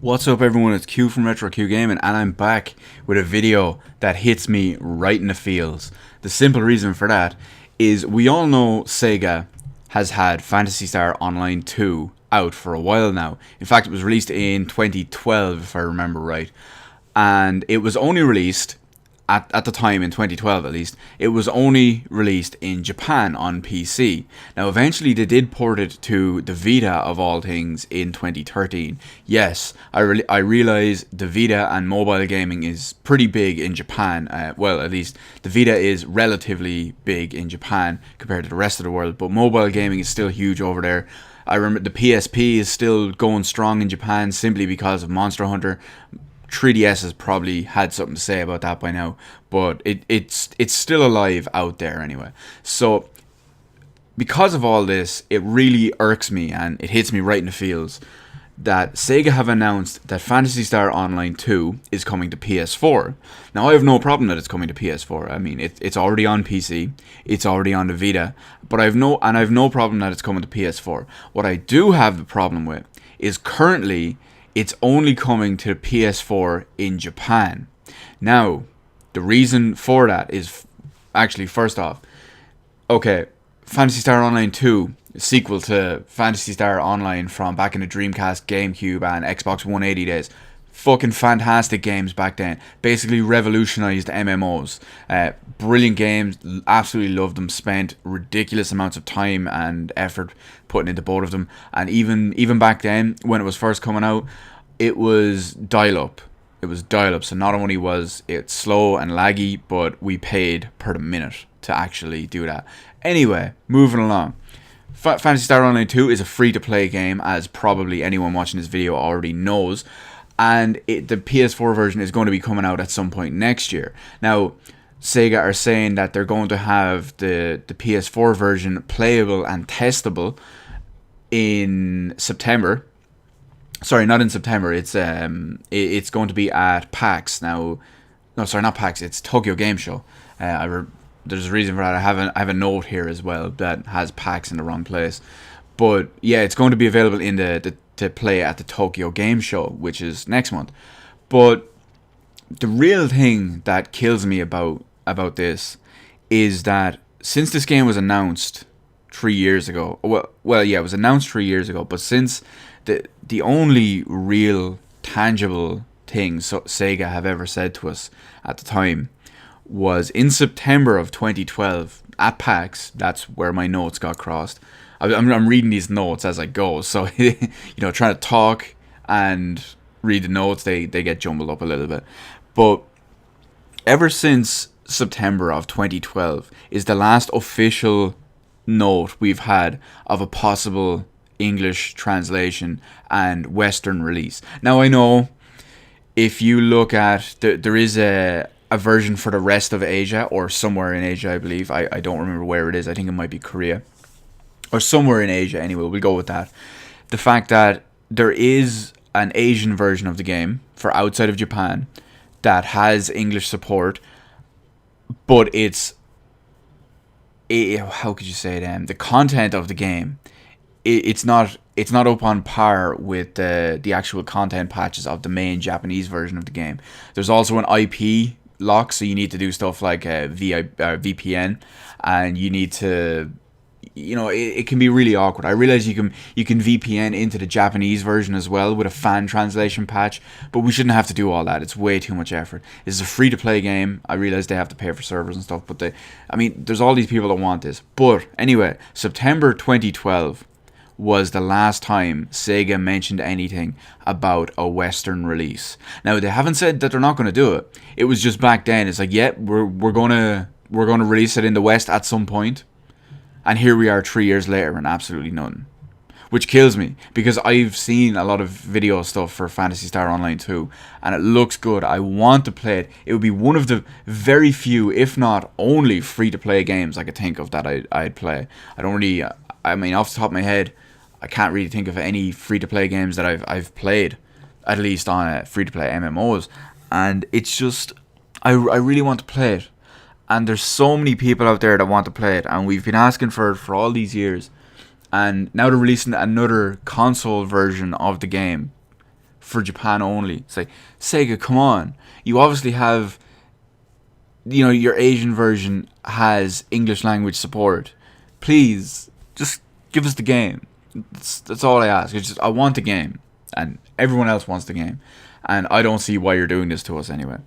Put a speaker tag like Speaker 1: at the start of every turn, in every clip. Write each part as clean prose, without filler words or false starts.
Speaker 1: What's up everyone, it's Q from Retro Q Gaming and I'm back with a video that hits me right in the feels. The simple reason for that is we all know Sega has had Phantasy Star Online 2 out for a while now. In fact, it was released in 2012 if I remember right. And it was only released at the time in 2012 at least, it was only released in Japan on PC. Now eventually they did port it to the Vita of all things in 2013. Yes, I realize the Vita and mobile gaming is pretty big in Japan. Well, at least the Vita is relatively big in Japan compared to the rest of the world, but mobile gaming is still huge over there. I remember the PSP is still going strong in Japan simply because of Monster Hunter. 3DS has probably had something to say about that by now, but it's still alive out there anyway. So because of all this, it really irks me and it hits me right in the feels that Sega have announced that Phantasy Star Online 2 is coming to PS4. Now I have no problem that it's coming to PS4. I mean, it's already on PC, it's already on the Vita, but I've no problem that it's coming to PS4. What I do have the problem with is currently it's only coming to the PS4 in Japan. Now, the reason for that is actually, first off, okay, Phantasy Star Online 2, sequel to Phantasy Star Online from back in the Dreamcast, GameCube, and Xbox 180 days. Fucking fantastic games back then. Basically revolutionized MMOs. Brilliant games. Absolutely loved them. Spent ridiculous amounts of time and effort putting into both of them. And even back then, when it was first coming out, it was dial-up. It was dial-up. So not only was it slow and laggy, but we paid per the minute to actually do that. Anyway, moving along. Phantasy Star Online 2 is a free-to-play game, as probably anyone watching this video already knows. And the PS4 version is going to be coming out at some point next year. Now, Sega are saying that they're going to have the PS4 version playable and testable in September. Sorry, not in September. It's going to be at PAX now. No, sorry, not PAX. It's Tokyo Game Show. There's a reason for that. I have a note here as well that has PAX in the wrong place. But yeah, it's going to be available in to play at the Tokyo Game Show, which is next month. But the real thing that kills me about this is that since this game was announced 3 years ago, well, yeah, it was announced 3 years ago, but since the only real tangible thing Sega have ever said to us at the time was in September of 2012 at PAX. That's where my notes got crossed. I'm reading these notes as I go, so trying to talk and read the notes, they get jumbled up a little bit. But ever since September of 2012 is the last official note we've had of a possible English translation and Western release. Now I know if you look at there is a version for the rest of Asia, or somewhere in Asia, I believe. I don't remember where it is. I think it might be Korea. Or somewhere in Asia, anyway, we'll go with that. The fact that there is an Asian version of the game for outside of Japan that has English support, but how could you say it? The content of the game, it's not up on par with the actual content patches of the main Japanese version of the game. There's also an IP lock, so you need to do stuff like VPN, and you need to. It can be really awkward. I realize you can VPN into the Japanese version as well with a fan translation patch, but we shouldn't have to do all that. It's way too much effort. This is a free-to-play game. I realize they have to pay for servers and stuff, but there's all these people that want this. But anyway, September 2012 was the last time Sega mentioned anything about a Western release. Now, they haven't said that they're not going to do it. It was just back then. It's like, yeah, we're going to release it in the West at some point. And here we are 3 years later and absolutely nothing. Which kills me, because I've seen a lot of video stuff for Phantasy Star Online 2, and it looks good. I want to play it. It would be one of the very few, if not only, free-to-play games I could think of that I'd play. I don't really, off the top of my head, I can't really think of any free-to-play games that I've played, at least on free-to-play MMOs. And it's just, I really want to play it. And there's so many people out there that want to play it, and we've been asking for it for all these years. And now they're releasing another console version of the game for Japan only. It's like, Sega, come on. You obviously have, your Asian version has English language support. Please, just give us the game. That's all I ask. I want the game, and everyone else wants the game, and I don't see why you're doing this to us anyway.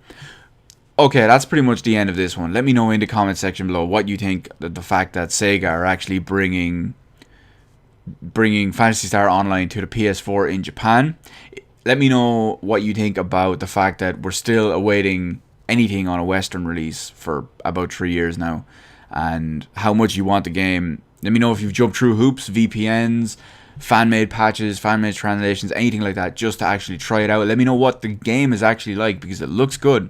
Speaker 1: Okay, that's pretty much the end of this one. Let me know in the comment section below what you think of the fact that Sega are actually bringing Phantasy Star Online to the PS4 in Japan. Let me know what you think about the fact that we're still awaiting anything on a Western release for about 3 years now, and how much you want the game. Let me know if you've jumped through hoops, VPNs, fan-made patches, fan-made translations, anything like that, just to actually try it out. Let me know what the game is actually like, because it looks good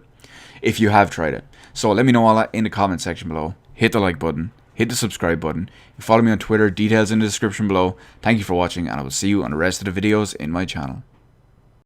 Speaker 1: if you have tried it. So let me know all that in the comment section below. Hit the like button, hit the subscribe button. Follow me on Twitter, details in the description below. Thank you for watching, and I will see you on the rest of the videos in my channel.